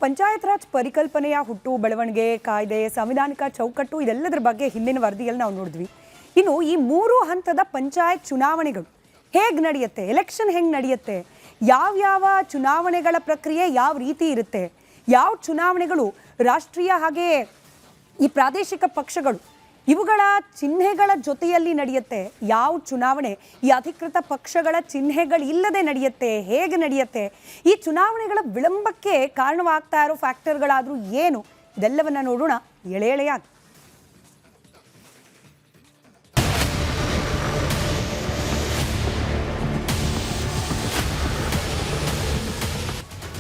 ಪಂಚಾಯತ್ ರಾಜ್ ಪರಿಕಲ್ಪನೆಯ ಹುಟ್ಟು, ಬೆಳವಣಿಗೆ, ಕಾಯ್ದೆ, ಸಂವಿಧಾನಿಕ ಚೌಕಟ್ಟು ಇದೆಲ್ಲದರ ಬಗ್ಗೆ ಹಿಂದಿನ ವರದಿಯಲ್ಲಿ ನಾವು ನೋಡಿದ್ವಿ. ಇನ್ನು ಈ 3 ಹಂತದ ಪಂಚಾಯತ್ ಚುನಾವಣೆಗಳು ಹೇಗೆ ನಡೆಯುತ್ತೆ, ಎಲೆಕ್ಷನ್ ಹೆಂಗೆ ನಡೆಯುತ್ತೆ, ಯಾವ ಚುನಾವಣೆಗಳ ಪ್ರಕ್ರಿಯೆ ಯಾವ ರೀತಿ ಇರುತ್ತೆ, ಯಾವ ಚುನಾವಣೆಗಳು ರಾಷ್ಟ್ರೀಯ ಹಾಗೆ ಈ ಪ್ರಾದೇಶಿಕ ಪಕ್ಷಗಳು ಇವುಗಳ ಚಿಹ್ನೆಗಳ ಜೊತೆಯಲ್ಲಿ ನಡೆಯುತ್ತೆ, ಯಾವ ಚುನಾವಣೆ ಈ ಅಧಿಕೃತ ಪಕ್ಷಗಳ ಚಿಹ್ನೆಗಳಿಲ್ಲದೆ ನಡೆಯುತ್ತೆ, ಹೇಗೆ ನಡೆಯುತ್ತೆ, ಈ ಚುನಾವಣೆಗಳ ವಿಳಂಬಕ್ಕೆ ಕಾರಣವಾಗ್ತಾ ಇರೋ ಫ್ಯಾಕ್ಟರ್ಗಳಾದರೂ ಏನು, ಇದೆಲ್ಲವನ್ನ ನೋಡೋಣ ಎಳೆಯಾಗಿ.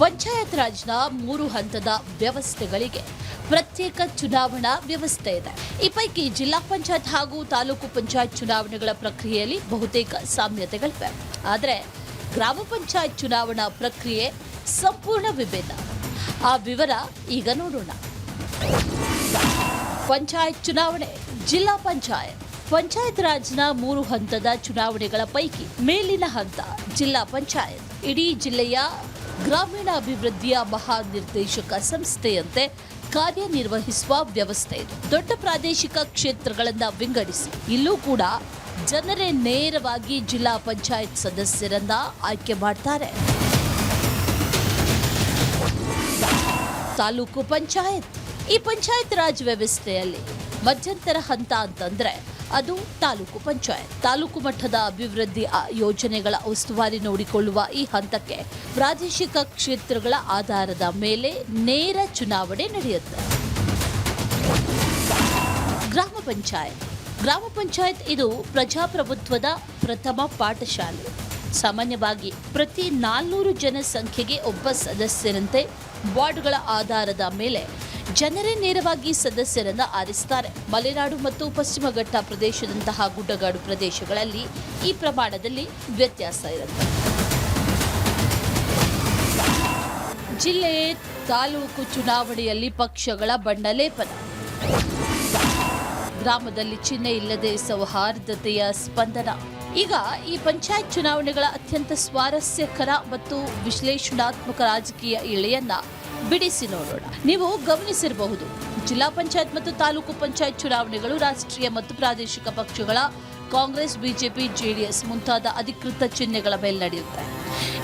ಪಂಚಾಯತ್ ರಾಜ್ನ 3 ಹಂತದ ವ್ಯವಸ್ಥೆಗಳಿಗೆ ಪ್ರತ್ಯೇಕ ಚುನಾವಣಾ ವ್ಯವಸ್ಥೆ ಇದೆ. ಈ ಪೈಕಿ ಜಿಲ್ಲಾ ಪಂಚಾಯತ್ ಹಾಗೂ ತಾಲೂಕು ಪಂಚಾಯತ್ ಚುನಾವಣೆಗಳ ಪ್ರಕ್ರಿಯೆಯಲ್ಲಿ ಬಹುತೇಕ ಸಾಮ್ಯತೆಗಳಿವೆ. ಆದರೆ ಗ್ರಾಮ ಪಂಚಾಯತ್ ಚುನಾವಣಾ ಪ್ರಕ್ರಿಯೆ ಸಂಪೂರ್ಣ ವಿಭಿನ್ನ. ಆ ವಿವರ ಈಗ ನೋಡೋಣ. ಪಂಚಾಯತ್ ಚುನಾವಣೆ. ಜಿಲ್ಲಾ ಪಂಚಾಯತ್ ರಾಜ್ನ 3 ಹಂತದ ಚುನಾವಣೆಗಳ ಪೈಕಿ ಮೇಲಿನ ಹಂತ ಜಿಲ್ಲಾ ಪಂಚಾಯತ್. ಇಡೀ ಜಿಲ್ಲೆಯ ಗ್ರಾಮೀಣಾಭಿವೃದ್ಧಿಯ ಮಹಾನಿರ್ದೇಶಕ ಸಂಸ್ಥೆಯಂತೆ ಕಾರ್ಯನಿರ್ವಹಿಸುವ ವ್ಯವಸ್ಥೆ ಇದು. ದೊಡ್ಡ ಪ್ರಾದೇಶಿಕ ಕ್ಷೇತ್ರಗಳನ್ನು ವಿಂಗಡಿಸಿ ಇಲ್ಲೂ ಕೂಡ ಜನರೇ ನೇರವಾಗಿ ಜಿಲ್ಲಾ ಪಂಚಾಯತ್ ಸದಸ್ಯರನ್ನ ಆಯ್ಕೆ ಮಾಡ್ತಾರೆ. ತಾಲೂಕು ಪಂಚಾಯತ್. ಈ ಪಂಚಾಯತ್ ರಾಜ್ ವ್ಯವಸ್ಥೆಯಲ್ಲಿ ಮಧ್ಯಂತರ ಹಂತ ಅಂತಂದ್ರೆ ಅದು ತಾಲೂಕು ಪಂಚಾಯತ್. ತಾಲೂಕು ಮಟ್ಟದ ಅಭಿವೃದ್ಧಿ ಯೋಜನೆಗಳ ಉಸ್ತುವಾರಿ ನೋಡಿಕೊಳ್ಳುವ ಈ ಹಂತಕ್ಕೆ ಪ್ರಾದೇಶಿಕ ಕ್ಷೇತ್ರಗಳ ಆಧಾರದ ಮೇಲೆ ನೇರ ಚುನಾವಣೆ ನಡೆಯುತ್ತೆ. ಗ್ರಾಮ ಪಂಚಾಯತ್ ಇದು ಪ್ರಜಾಪ್ರಭುತ್ವದ ಪ್ರಥಮ ಪಾಠಶಾಲೆ. ಸಾಮಾನ್ಯವಾಗಿ ಪ್ರತಿ 400 ಜನಸಂಖ್ಯೆಗೆ ಒಬ್ಬ ಸದಸ್ಯರಂತೆ ವಾರ್ಡ್ಗಳ ಆಧಾರದ ಮೇಲೆ ಜನರೇ ನೇರವಾಗಿ ಸದಸ್ಯರನ್ನ ಆರಿಸುತ್ತಾರೆ. ಮಲೆನಾಡು ಮತ್ತು ಪಶ್ಚಿಮ ಘಟ್ಟ ಪ್ರದೇಶದಂತಹ ಗುಡ್ಡಗಾಡು ಪ್ರದೇಶಗಳಲ್ಲಿ ಈ ಪ್ರಮಾಣದಲ್ಲಿ ವ್ಯತ್ಯಾಸ ಇರುತ್ತೆ. ಜಿಲ್ಲೆ ತಾಲೂಕು ಚುನಾವಣೆಯಲ್ಲಿ ಪಕ್ಷಗಳ ಬಣ್ಣ ಲೇಪನ. ಗ್ರಾಮದಲ್ಲಿ ಚಿಹ್ನೆ ಇಲ್ಲದೆ ಸೌಹಾರ್ದತೆಯ ಸ್ಪಂದನ. ಈಗ ಈ ಪಂಚಾಯತ್ ಚುನಾವಣೆಗಳ ಅತ್ಯಂತ ಸ್ವಾರಸ್ಯಕರ ಮತ್ತು ವಿಶ್ಲೇಷಣಾತ್ಮಕ ರಾಜಕೀಯ ಎಳೆಯನ್ನ ಬಿಡಿಸಿ ನೋಡೋಣ. ನೀವು ಗಮನಿಸಿರಬಹುದು, ಜಿಲ್ಲಾ ಪಂಚಾಯತ್ ಮತ್ತು ತಾಲೂಕು ಪಂಚಾಯತ್ ಚುನಾವಣೆಗಳು ರಾಷ್ಟ್ರೀಯ ಮತ್ತು ಪ್ರಾದೇಶಿಕ ಪಕ್ಷಗಳ ಕಾಂಗ್ರೆಸ್, ಬಿಜೆಪಿ, ಜೆಡಿಎಸ್ ಮುಂತಾದ ಅಧಿಕೃತ ಚಿಹ್ನೆಗಳ ಮೇಲೆ ನಡೆಯುತ್ತೆ.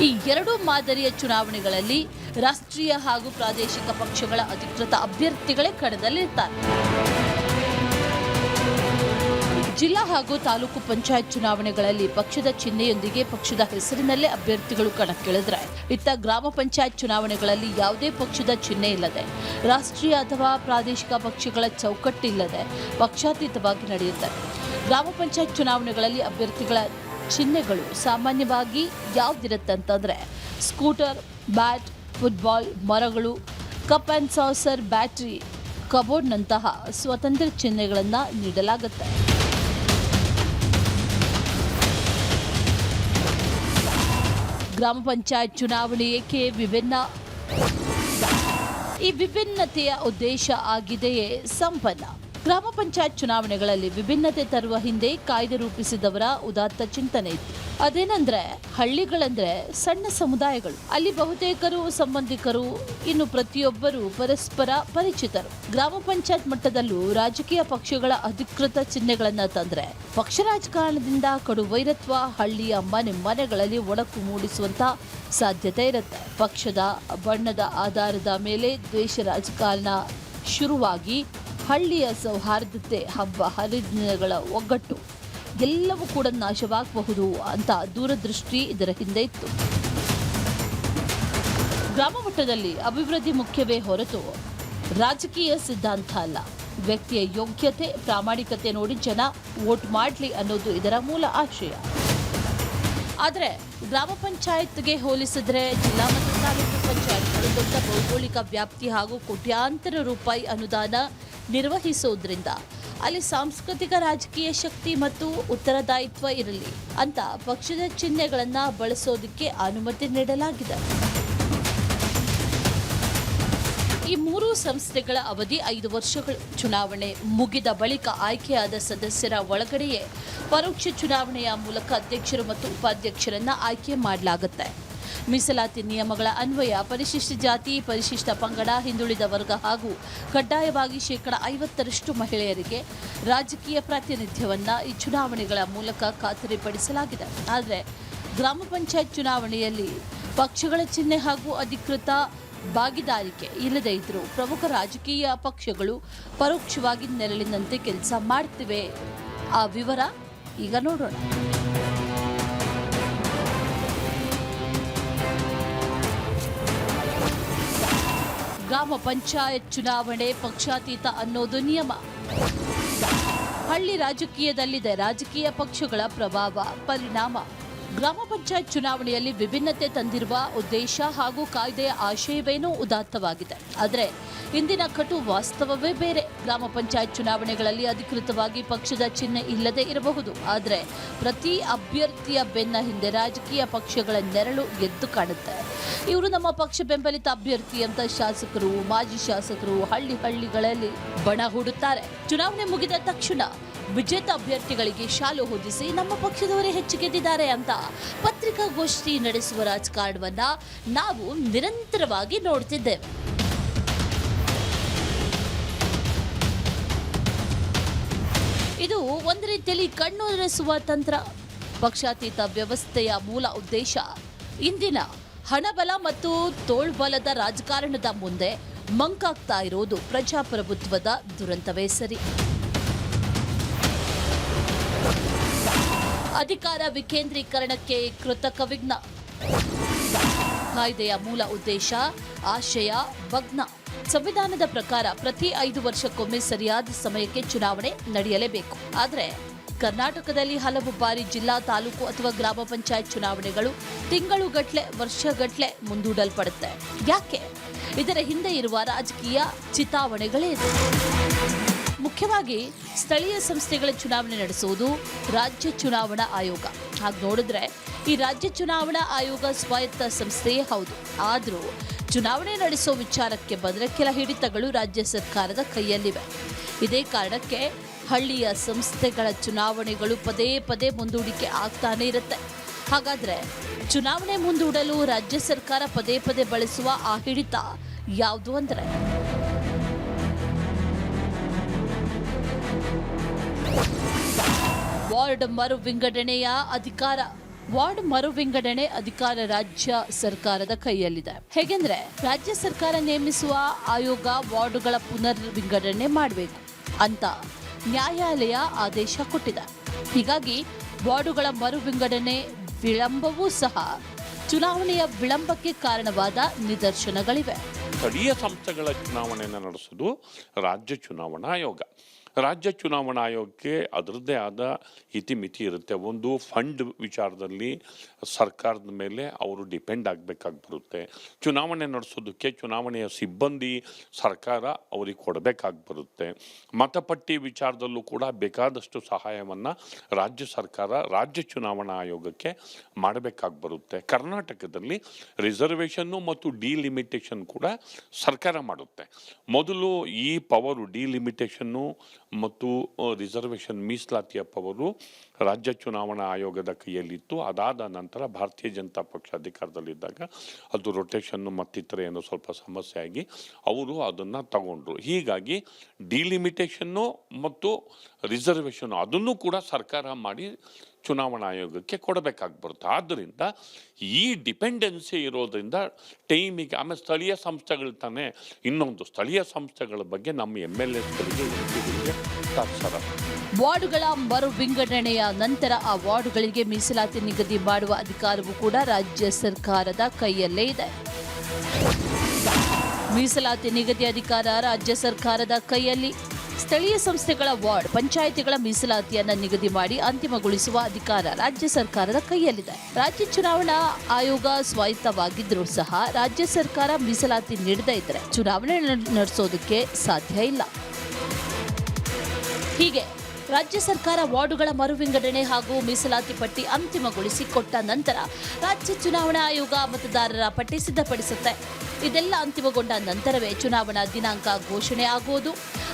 ಈ 2 ಮಾದರಿಯ ಚುನಾವಣೆಗಳಲ್ಲಿ ರಾಷ್ಟ್ರೀಯ ಹಾಗೂ ಪ್ರಾದೇಶಿಕ ಪಕ್ಷಗಳ ಅಧಿಕೃತ ಅಭ್ಯರ್ಥಿಗಳೇ ಕಣದಲ್ಲಿರ್ತಾರೆ. ಜಿಲ್ಲಾ ಹಾಗೂ ತಾಲೂಕು ಪಂಚಾಯತ್ ಚುನಾವಣೆಗಳಲ್ಲಿ ಪಕ್ಷದ ಚಿಹ್ನೆಯೊಂದಿಗೆ ಪಕ್ಷದ ಹೆಸರಿನಲ್ಲೇ ಅಭ್ಯರ್ಥಿಗಳು ಕಣಕ್ಕಿಳಿದ್ರೆ, ಇತ್ತ ಗ್ರಾಮ ಪಂಚಾಯತ್ ಚುನಾವಣೆಗಳಲ್ಲಿ ಯಾವುದೇ ಪಕ್ಷದ ಚಿಹ್ನೆ ಇಲ್ಲದೆ ರಾಷ್ಟ್ರೀಯ ಅಥವಾ ಪ್ರಾದೇಶಿಕ ಪಕ್ಷಗಳ ಚೌಕಟ್ಟಿಲ್ಲದೆ ಪಕ್ಷಾತೀತವಾಗಿ ನಡೆಯುತ್ತೆ. ಗ್ರಾಮ ಪಂಚಾಯತ್ ಚುನಾವಣೆಗಳಲ್ಲಿ ಅಭ್ಯರ್ಥಿಗಳ ಚಿಹ್ನೆಗಳು ಸಾಮಾನ್ಯವಾಗಿ ಯಾವುದಿರುತ್ತಂತಂದ್ರೆ ಸ್ಕೂಟರ್, ಬ್ಯಾಟ್, ಫುಟ್ಬಾಲ್, ಮರಗಳು, ಕಪ್ ಆ್ಯಂಡ್ ಸಾಸರ್, ಬ್ಯಾಟರಿ, ಕಬೋರ್ಡ್ನಂತಹ ಸ್ವತಂತ್ರ ಚಿಹ್ನೆಗಳನ್ನು ನೀಡಲಾಗುತ್ತೆ. ಗ್ರಾಮ ಪಂಚಾಯತ್ ಚುನಾವಣೆ ಏಕೆ ವಿಭಿನ್ನ? ಈ ವಿಭಿನ್ನತೆಯ ಉದ್ದೇಶ ಆಗಿದೆಯೇ ಸಂಪನ್ನ. ಗ್ರಾಮ ಪಂಚಾಯತ್ ಚುನಾವಣೆಗಳಲ್ಲಿ ವಿಭಿನ್ನತೆ ತರುವ ಹಿಂದೆ ಕಾಯ್ದೆ ರೂಪಿಸಿದವರ ಉದಾತ್ತ ಚಿಂತನೆ ಇತ್ತು. ಅದೇನಂದ್ರೆ, ಹಳ್ಳಿಗಳಂದ್ರೆ ಸಣ್ಣ ಸಮುದಾಯಗಳು. ಅಲ್ಲಿ ಬಹುತೇಕರು ಸಂಬಂಧಿಕರು, ಇನ್ನು ಪ್ರತಿಯೊಬ್ಬರು ಪರಸ್ಪರ ಪರಿಚಿತರು. ಗ್ರಾಮ ಪಂಚಾಯತ್ ಮಟ್ಟದಲ್ಲೂ ರಾಜಕೀಯ ಪಕ್ಷಗಳ ಅಧಿಕೃತ ಚಿಹ್ನೆಗಳನ್ನ ತಂದ್ರೆ ಪಕ್ಷ ರಾಜಕಾರಣದಿಂದ ಕಡು ವೈರತ್ವ, ಹಳ್ಳಿಯ ಮನೆಗಳಲ್ಲಿ ಒಡಕು ಮೂಡಿಸುವಂತ ಸಾಧ್ಯತೆ ಇರುತ್ತೆ. ಪಕ್ಷದ ಬಣ್ಣದ ಆಧಾರದ ಮೇಲೆ ದ್ವೇಷ ರಾಜಕಾರಣ ಶುರುವಾಗಿ ಹಳ್ಳಿಯ ಸೌಹಾರ್ದತೆ, ಹಬ್ಬ ಹರಿದಿನಗಳ ಒಗ್ಗಟ್ಟು ಎಲ್ಲವೂ ಕೂಡ ನಾಶವಾಗಬಹುದು ಅಂತ ದೂರದೃಷ್ಟಿ ಇದರ ಹಿಂದೆ ಇತ್ತು. ಗ್ರಾಮ ಮಟ್ಟದಲ್ಲಿ ಅಭಿವೃದ್ಧಿ ಮುಖ್ಯವೇ ಹೊರತು ರಾಜಕೀಯ ಸಿದ್ಧಾಂತ ಅಲ್ಲ. ವ್ಯಕ್ತಿಯ ಯೋಗ್ಯತೆ, ಪ್ರಾಮಾಣಿಕತೆ ನೋಡಿ ಜನ ವೋಟ್ ಮಾಡಲಿ ಅನ್ನೋದು ಇದರ ಮೂಲ ಆಶಯ. ಆದರೆ ಗ್ರಾಮ ಪಂಚಾಯತ್ಗೆ ಹೋಲಿಸಿದ್ರೆ ಜಿಲ್ಲಾ ಮತ್ತು ತಾಲೂಕು ಪಂಚಾಯತ್ಗಳು ದೊಡ್ಡ ಭೌಗೋಳಿಕ ವ್ಯಾಪ್ತಿ ಹಾಗೂ ಕೋಟ್ಯಾಂತರ ರೂಪಾಯಿ ಅನುದಾನ ನಿರ್ವಹಿಸೋದ್ರಿಂದ ಅಲ್ಲಿ ಸಾಂಸ್ಕೃತಿಕ ರಾಜಕೀಯ ಶಕ್ತಿ ಮತ್ತು ಉತ್ತರದಾಯಿತ್ವ ಇರಲಿ ಅಂತ ಪಕ್ಷದ ಚಿಹ್ನೆಗಳನ್ನು ಬಳಸೋದಕ್ಕೆ ಅನುಮತಿ ನೀಡಲಾಗಿದೆ. ಈ 3 ಸಂಸ್ಥೆಗಳ ಅವಧಿ 5 ವರ್ಷಗಳು. ಚುನಾವಣೆ ಮುಗಿದ ಬಳಿಕ ಆಯ್ಕೆಯಾದ ಸದಸ್ಯರ ಒಳಗಡೆಯೇ ಪರೋಕ್ಷ ಚುನಾವಣೆಯ ಮೂಲಕ ಅಧ್ಯಕ್ಷರು ಮತ್ತು ಉಪಾಧ್ಯಕ್ಷರನ್ನ ಆಯ್ಕೆ ಮಾಡಲಾಗುತ್ತೆ. ಮೀಸಲಾತಿ ನಿಯಮಗಳ ಅನ್ವಯ ಪರಿಶಿಷ್ಟ ಜಾತಿ, ಪರಿಶಿಷ್ಟ ಪಂಗಡ, ಹಿಂದುಳಿದ ವರ್ಗ ಹಾಗೂ ಕಡ್ಡಾಯವಾಗಿ 50% ಮಹಿಳೆಯರಿಗೆ ರಾಜಕೀಯ ಪ್ರಾತಿನಿಧ್ಯವನ್ನು ಈ ಚುನಾವಣೆಗಳ ಮೂಲಕ ಖಾತರಿಪಡಿಸಲಾಗಿದೆ. ಆದರೆ ಗ್ರಾಮ ಪಂಚಾಯತ್ ಚುನಾವಣೆಯಲ್ಲಿ ಪಕ್ಷಗಳ ಚಿಹ್ನೆ ಹಾಗೂ ಅಧಿಕೃತ ಭಾಗಿದಾರಿಕೆ ಇಲ್ಲದೇ ಇದ್ದರೂ ಪ್ರಮುಖ ರಾಜಕೀಯ ಪಕ್ಷಗಳು ಪರೋಕ್ಷವಾಗಿ ನೆರಳಿನಂತೆ ಕೆಲಸ ಮಾಡ್ತಿವೆ. ಆ ವಿವರ ಈಗ ನೋಡೋಣ. ಗ್ರಾಮ ಪಂಚಾಯತ್ ಚುನಾವಣೆ ಪಕ್ಷಾತೀತ ಅನ್ನೋದು ನಿಯಮ. ಹಳ್ಳಿ ರಾಜಕೀಯದಲ್ಲಿದೆ ರಾಜಕೀಯ ಪಕ್ಷಗಳ ಪ್ರಭಾವ, ಪರಿಣಾಮ. ಗ್ರಾಮ ಪಂಚಾಯತ್ ಚುನಾವಣೆಯಲ್ಲಿ ವಿಭಿನ್ನತೆ ತಂದಿರುವ ಉದ್ದೇಶ ಹಾಗೂ ಕಾಯ್ದೆಯ ಆಶಯವೇನೋ ಉದಾತ್ತವಾಗಿದೆ. ಆದರೆ ಇಂದಿನ ಕಟು ವಾಸ್ತವವೇ ಬೇರೆ. ಗ್ರಾಮ ಪಂಚಾಯತ್ ಚುನಾವಣೆಗಳಲ್ಲಿ ಅಧಿಕೃತವಾಗಿ ಪಕ್ಷದ ಚಿಹ್ನೆ ಇಲ್ಲದೆ ಇರಬಹುದು, ಆದರೆ ಪ್ರತಿ ಅಭ್ಯರ್ಥಿಯ ಬೆನ್ನ ಹಿಂದೆ ರಾಜಕೀಯ ಪಕ್ಷಗಳ ನೆರಳು ಎದ್ದು ಕಾಣುತ್ತೆ. ಇವರು ನಮ್ಮ ಪಕ್ಷ ಬೆಂಬಲಿತ ಅಭ್ಯರ್ಥಿ ಅಂತ ಶಾಸಕರು, ಮಾಜಿ ಶಾಸಕರು ಹಳ್ಳಿಗಳಲ್ಲಿ ಬಣ ಹೂಡುತ್ತಾರೆ. ಚುನಾವಣೆ ಮುಗಿದ ತಕ್ಷಣ ವಿಜೇತ ಅಭ್ಯರ್ಥಿಗಳಿಗೆ ಶಾಲು ಹೊದಿಸಿ ನಮ್ಮ ಪಕ್ಷದವರೇ ಹೆಚ್ಚು ಗೆದ್ದಿದ್ದಾರೆ ಅಂತ ಪತ್ರಿಕಾಗೋಷ್ಠಿ ನಡೆಸುವ ರಾಜಕಾರಣವನ್ನ ನಾವು ನಿರಂತರವಾಗಿ ನೋಡ್ತಿದ್ದೇವೆ. ಇದು ಒಂದು ರೀತಿಯಲ್ಲಿ ಕಣ್ಣೊರೆಸುವ ತಂತ್ರ. ಪಕ್ಷಾತೀತ ವ್ಯವಸ್ಥೆಯ ಮೂಲ ಉದ್ದೇಶ ಇಂದಿನ ಹಣಬಲ ಮತ್ತು ತೋಳ್ಬಲದ ರಾಜಕಾರಣದ ಮುಂದೆ ಮಂಕಾಗ್ತಾ ಇರೋದು ಪ್ರಜಾಪ್ರಭುತ್ವದ ದುರಂತವೇ ಸರಿ. ಅಧಿಕಾರ ವಿಕೇಂದ್ರೀಕರಣಕ್ಕೆ ಕೃತಕ ವಿಘ್ನ. ಕಾಯ್ದೆಯ ಮೂಲ ಉದ್ದೇಶ, ಆಶಯ ಭಗ್ನ. ಸಂವಿಧಾನದ ಪ್ರಕಾರ ಪ್ರತಿ 5 ವರ್ಷಕ್ಕೊಮ್ಮೆ ಸರಿಯಾದ ಸಮಯಕ್ಕೆ ಚುನಾವಣೆ ನಡೆಯಲೇಬೇಕು. ಆದರೆ ಕರ್ನಾಟಕದಲ್ಲಿ ಹಲವು ಬಾರಿ ಜಿಲ್ಲಾ, ತಾಲೂಕು ಅಥವಾ ಗ್ರಾಮ ಪಂಚಾಯತ್ ಚುನಾವಣೆಗಳು ತಿಂಗಳುಗಟ್ಟಲೆ, ವರ್ಷಗಟ್ಟಲೆ ಮುಂದೂಡಲ್ಪಡುತ್ತೆ. ಯಾಕೆ? ಇದರ ಹಿಂದೆ ಇರುವ ರಾಜಕೀಯ ಚಿತಾವಣೆಗಳೇ ಇದೆ. ಮುಖ್ಯವಾಗಿ ಸ್ಥಳೀಯ ಸಂಸ್ಥೆಗಳ ಚುನಾವಣೆ ನಡೆಸುವುದು ರಾಜ್ಯ ಚುನಾವಣಾ ಆಯೋಗ. ಹಾಗೆ ನೋಡಿದ್ರೆ ಈ ರಾಜ್ಯ ಚುನಾವಣಾ ಆಯೋಗ ಸ್ವಾಯತ್ತ ಸಂಸ್ಥೆಯೇ ಹೌದು. ಆದರೂ ಚುನಾವಣೆ ನಡೆಸೋ ವಿಚಾರಕ್ಕೆ ಬಂದರೆ ಕೆಲ ಹಿಡಿತಗಳು ರಾಜ್ಯ ಸರ್ಕಾರದ ಕೈಯಲ್ಲಿವೆ. ಇದೇ ಕಾರಣಕ್ಕೆ ಹಳ್ಳಿಯ ಸಂಸ್ಥೆಗಳ ಚುನಾವಣೆಗಳು ಪದೇ ಪದೇ ಮುಂದೂಡಿಕೆ ಆಗ್ತಾನೆ ಇರುತ್ತೆ. ಹಾಗಾದರೆ ಚುನಾವಣೆ ಮುಂದೂಡಲು ರಾಜ್ಯ ಸರ್ಕಾರ ಪದೇ ಪದೇ ಬಳಸುವ ಆ ಹಿಡಿತ ಯಾವುದು ಅಂದರೆ ವಾರ್ಡ್ ಮರು ವಿಂಗಡಣೆಯ ಅಧಿಕಾರ. ವಾರ್ಡ್ ಮರು ವಿಂಗಡಣೆ ಅಧಿಕಾರ ರಾಜ್ಯ ಸರ್ಕಾರದ ಕೈಯಲ್ಲಿದೆ. ಹೇಗೆಂದ್ರೆ ರಾಜ್ಯ ಸರ್ಕಾರ ನೇಮಿಸುವ ಆಯೋಗ ವಾರ್ಡ್ಗಳ ಪುನರ್ ವಿಂಗಡಣೆ ಮಾಡಬೇಕು ಅಂತ ನ್ಯಾಯಾಲಯ ಆದೇಶ ಕೊಟ್ಟಿದೆ. ಹೀಗಾಗಿ ವಾರ್ಡುಗಳ ಮರು ವಿಂಗಡಣೆ ವಿಳಂಬವೂ ಸಹ ಚುನಾವಣೆಯ ವಿಳಂಬಕ್ಕೆ ಕಾರಣವಾದ ನಿದರ್ಶನಗಳಿವೆ. ಸ್ಥಳೀಯ ಸಂಸ್ಥೆಗಳ ಚುನಾವಣೆಯನ್ನು ನಡೆಸೋದು ರಾಜ್ಯ ಚುನಾವಣಾ ಆಯೋಗ. ರಾಜ್ಯ ಚುನಾವಣಾ ಆಯೋಗಕ್ಕೆ ಅದರದ್ದೇ ಆದ ಇತಿಮಿತಿ ಇರುತ್ತೆ. ಒಂದು ಫಂಡ್ ವಿಚಾರದಲ್ಲಿ ಸರ್ಕಾರದ ಮೇಲೆ ಅವರು ಡಿಪೆಂಡ್ ಆಗಬೇಕಾಗಿ ಬರುತ್ತೆ. ಚುನಾವಣೆ ನಡೆಸೋದಕ್ಕೆ ಚುನಾವಣೆಯ ಸಿಬ್ಬಂದಿ ಸರ್ಕಾರ ಅವರಿಗೆ ಕೊಡಬೇಕಾಗಿ ಬರುತ್ತೆ. ಮತಪಟ್ಟಿ ವಿಚಾರದಲ್ಲೂ ಕೂಡ ಬೇಕಾದಷ್ಟು ಸಹಾಯವನ್ನು ರಾಜ್ಯ ಸರ್ಕಾರ ರಾಜ್ಯ ಚುನಾವಣಾ ಆಯೋಗಕ್ಕೆ ಮಾಡಬೇಕಾಗಿ ಬರುತ್ತೆ. ಕರ್ನಾಟಕದಲ್ಲಿ ರಿಸರ್ವೇಷನ್ನು ಮತ್ತು ಡಿಲಿಮಿಟೇಷನ್ ಕೂಡ ಸರ್ಕಾರ ಮಾಡುತ್ತೆ. ಮೊದಲು ಈ ಪವರು ಡಿಲಿಮಿಟೇಷನ್ನು ಮತ್ತು ರಿಸರ್ವೇಷನ್ ಮೀಸಲಾತಿಯ ಪವರು ರಾಜ್ಯ ಚುನಾವಣಾ ಆಯೋಗದ ಕೈಯಲ್ಲಿತ್ತು. ಅದಾದ ನಂತರ ಭಾರತೀಯ ಜನತಾ ಪಕ್ಷ ಅಧಿಕಾರದಲ್ಲಿದ್ದಾಗ ಅದು ರೊಟೇಷನ್ನು ಮತ್ತಿತರ ಏನೋ ಸ್ವಲ್ಪ ಸಮಸ್ಯೆ ಆಗಿ ಅವರು ಅದನ್ನು ತಗೊಂಡ್ರು. ಹೀಗಾಗಿ ಡಿಲಿಮಿಟೇಷನ್ನು ಮತ್ತು ರಿಸರ್ವೇಷನ್ನು ಅದನ್ನು ಕೂಡ ಸರ್ಕಾರ ಮಾಡಿ ಚುನಾವಣಾ ಆಯೋಗಕ್ಕೆ ಕೊಡಬೇಕಾಗಿ ಬರುತ್ತೆ. ಆದ್ದರಿಂದ ಈ ಡಿಪೆಂಡೆನ್ಸಿ ಇರೋದ್ರಿಂದ ಟೈಮಿಗೆ ಆಮೇಲೆ ಸ್ಥಳೀಯ ಸಂಸ್ಥೆಗಳು ತಾನೇ ಇನ್ನೊಂದು ಸ್ಥಳೀಯ ಸಂಸ್ಥೆಗಳ ಬಗ್ಗೆ ನಮ್ಮ MLAಗಳಿಗೆ ಎಂಪಿಗಳಿಗೆ ತಾತ್ಸಾರ. ವಾರ್ಡ್ಗಳ ಮರು ವಿಂಗಡಣೆಯ ನಂತರ ಆ ವಾರ್ಡ್ಗಳಿಗೆ ಮೀಸಲಾತಿ ನಿಗದಿ ಮಾಡುವ ಅಧಿಕಾರವೂ ಕೂಡ ರಾಜ್ಯ ಸರ್ಕಾರದ ಕೈಯಲ್ಲೇ ಇದೆ. ಮೀಸಲಾತಿ ನಿಗದಿ ಅಧಿಕಾರ ರಾಜ್ಯ ಸರ್ಕಾರದ ಕೈಯಲ್ಲಿ. ಸ್ಥಳೀಯ ಸಂಸ್ಥೆಗಳ ವಾರ್ಡ್ ಪಂಚಾಯಿತಿಗಳ ಮೀಸಲಾತಿಯನ್ನು ನಿಗದಿ ಮಾಡಿ ಅಂತಿಮಗೊಳಿಸುವ ಅಧಿಕಾರ ರಾಜ್ಯ ಸರ್ಕಾರದ ಕೈಯಲ್ಲಿದೆ. ರಾಜ್ಯ ಚುನಾವಣಾ ಆಯೋಗ ಸ್ವಾಯತ್ತವಾಗಿದ್ರೂ ಸಹ ರಾಜ್ಯ ಸರ್ಕಾರ ಮೀಸಲಾತಿ ನೀಡದೇ ಇದ್ದರೆ ಚುನಾವಣೆ ನಡೆಸೋದಕ್ಕೆ ಸಾಧ್ಯ ಇಲ್ಲ. ಹೀಗೆ ರಾಜ್ಯ ಸರ್ಕಾರ ವಾರ್ಡುಗಳ ಮರು ವಿಂಗಡಣೆ ಹಾಗೂ ಮೀಸಲಾತಿ ಪಟ್ಟಿ ಅಂತಿಮಗೊಳಿಸಿ ಕೊಟ್ಟ ನಂತರ ರಾಜ್ಯ ಚುನಾವಣಾ ಆಯೋಗ ಮತದಾರರ ಪಟ್ಟಿ ಸಿದ್ಧಪಡಿಸುತ್ತೆ. ಇದೆಲ್ಲ ಅಂತಿಮಗೊಂಡ ನಂತರವೇ ಚುನಾವಣಾ ದಿನಾಂಕ ಘೋಷಣೆ ಆಗುವುದು.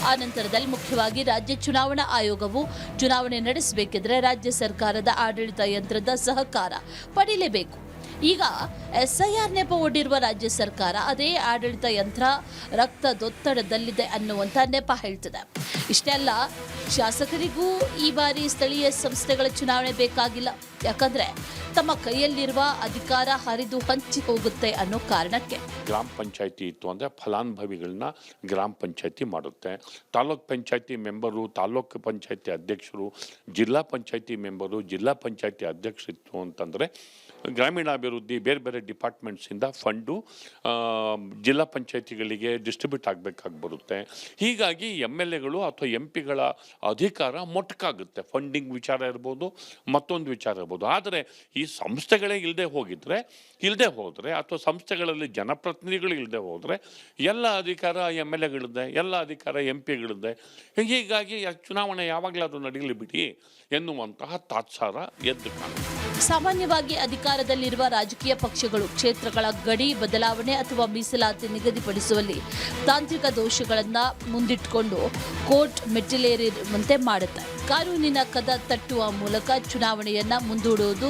ಆ ನಂತರದಲ್ಲಿ ಮುಖ್ಯವಾಗಿ ರಾಜ್ಯ ಚುನಾವಣಾ ಆಯೋಗವು ಚುನಾವಣೆ ನಡೆಸಬೇಕಿದ್ರೆ ರಾಜ್ಯ ಸರ್ಕಾರದ ಆಡಳಿತ ಯಂತ್ರದ ಸಹಕಾರ ಪಡೆಯಲೇಬೇಕು. ಈಗ SIR ನೆಪ ಒಡ್ಡಿರುವ ರಾಜ್ಯ ಸರ್ಕಾರ ಅದೇ ಆಡಳಿತ ಯಂತ್ರ ರಕ್ತದೊತ್ತಡದಲ್ಲಿದೆ ಅನ್ನುವಂಥ ನೆಪ ಹೇಳ್ತಿದೆ. ಇಷ್ಟೇ ಅಲ್ಲ, ಶಾಸಕರಿಗೂ ಈ ಬಾರಿ ಸ್ಥಳೀಯ ಸಂಸ್ಥೆಗಳ ಚುನಾವಣೆ ಬೇಕಾಗಿಲ್ಲ. ಯಾಕಂದ್ರೆ ತಮ್ಮ ಕೈಯಲ್ಲಿರುವ ಅಧಿಕಾರ ಹರಿದು ಹಂಚಿ ಹೋಗುತ್ತೆ ಅನ್ನೋ ಕಾರಣಕ್ಕೆ. ಗ್ರಾಮ ಪಂಚಾಯತಿ ಇತ್ತು ಅಂದರೆ ಫಲಾನುಭವಿಗಳನ್ನ ಗ್ರಾಮ ಪಂಚಾಯತಿ ಮಾಡುತ್ತೆ. ತಾಲೂಕ್ ಪಂಚಾಯತಿ ಮೆಂಬರು, ತಾಲೂಕು ಪಂಚಾಯತಿ ಅಧ್ಯಕ್ಷರು, ಜಿಲ್ಲಾ ಪಂಚಾಯತಿ ಮೆಂಬರು, ಜಿಲ್ಲಾ ಪಂಚಾಯತಿ ಅಧ್ಯಕ್ಷರಿತ್ತು ಅಂತಂದರೆ ಗ್ರಾಮೀಣಾಭಿವೃದ್ಧಿ ಬೇರೆ ಬೇರೆ ಡಿಪಾರ್ಟ್ಮೆಂಟ್ಸಿಂದ ಫಂಡು ಜಿಲ್ಲಾ ಪಂಚಾಯತಿಗಳಿಗೆ ಡಿಸ್ಟ್ರಿಬ್ಯೂಟ್ ಆಗಬೇಕಾಗಿ ಬರುತ್ತೆ. ಹೀಗಾಗಿ MLAಗಳು ಅಥವಾ MP ಗಳ ಅಧಿಕಾರ ಮೊಟಕಾಗುತ್ತೆ. ಫಂಡಿಂಗ್ ವಿಚಾರ ಇರ್ಬೋದು, ಮತ್ತೊಂದು ವಿಚಾರ ಇರ್ಬೋದು. ಆದರೆ ಈ ಸಂಸ್ಥೆಗಳೇ ಇಲ್ಲದೆ ಹೋದರೆ ಅಥವಾ ಸಂಸ್ಥೆಗಳಲ್ಲಿ ಜನಪ್ರತಿನಿಧಿಗಳು ಇಲ್ಲದೆ ಹೋದರೆ ಎಲ್ಲ ಅಧಿಕಾರ MLAಗಳಿದೆ, ಎಲ್ಲ ಅಧಿಕಾರ MP ಗಳಿದೆ. ಹೀಗಾಗಿ ಚುನಾವಣೆ ಯಾವಾಗಲಾದರೂ ನಡೆಯಲಿ ಬಿಡಿ ಎನ್ನುವಂತಹ ತಾತ್ಸಾರ ಎದ್ದು ಕಾಣುತ್ತೆ. ಸಾಮಾನ್ಯವಾಗಿ ಅಧಿಕಾರದಲ್ಲಿರುವ ರಾಜಕೀಯ ಪಕ್ಷಗಳು ಕ್ಷೇತ್ರಗಳ ಗಡಿ ಬದಲಾವಣೆ ಅಥವಾ ಮೀಸಲಾತಿ ನಿಗದಿಪಡಿಸುವಲ್ಲಿ ತಾಂತ್ರಿಕ ದೋಷಗಳನ್ನು ಮುಂದಿಟ್ಟುಕೊಂಡು ಕೋರ್ಟ್ ಮೆಟ್ಟಿಲೇರುವಂತೆ ಮಾಡುತ್ತೆ. ಕಾನೂನಿನ ಕದ ತಟ್ಟುವ ಮೂಲಕ ಚುನಾವಣೆಯನ್ನ ಮುಂದೂಡುವುದು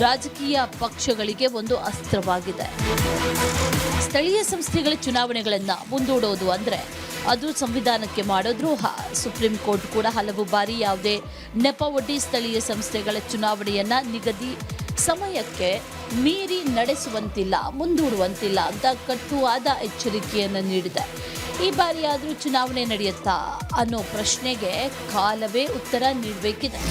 ರಾಜಕೀಯ ಪಕ್ಷಗಳಿಗೆ ಒಂದು ಅಸ್ತ್ರವಾಗಿದೆ. ಸ್ಥಳೀಯ ಸಂಸ್ಥೆಗಳ ಚುನಾವಣೆಗಳನ್ನು ಮುಂದೂಡೋದು ಅಂದರೆ ಅದು ಸಂವಿಧಾನಕ್ಕೆ ಮಾಡೋ ದ್ರೋಹ. ಸುಪ್ರೀಂ ಕೋರ್ಟ್ ಕೂಡ ಹಲವು ಬಾರಿ ಯಾವುದೇ ನೆಪ ಒಡ್ಡಿ ಸ್ಥಳೀಯ ಸಂಸ್ಥೆಗಳ ಚುನಾವಣೆಯನ್ನ ನಿಗದಿ ಸಮಯಕ್ಕೆ ಮೀರಿ ನಡೆಸುವಂತಿಲ್ಲ, ಮುಂದೂಡುವಂತಿಲ್ಲ ಅಂತ ಕಟ್ಟುವಾದ ಎಚ್ಚರಿಕೆಯನ್ನು ನೀಡಿದೆ. ಈ ಬಾರಿ ಆದರೂ ಚುನಾವಣೆ ನಡೆಯುತ್ತಾ ಅನ್ನೋ ಪ್ರಶ್ನೆಗೆ ಕಾಲವೇ ಉತ್ತರ ನೀಡಬೇಕಿದೆ.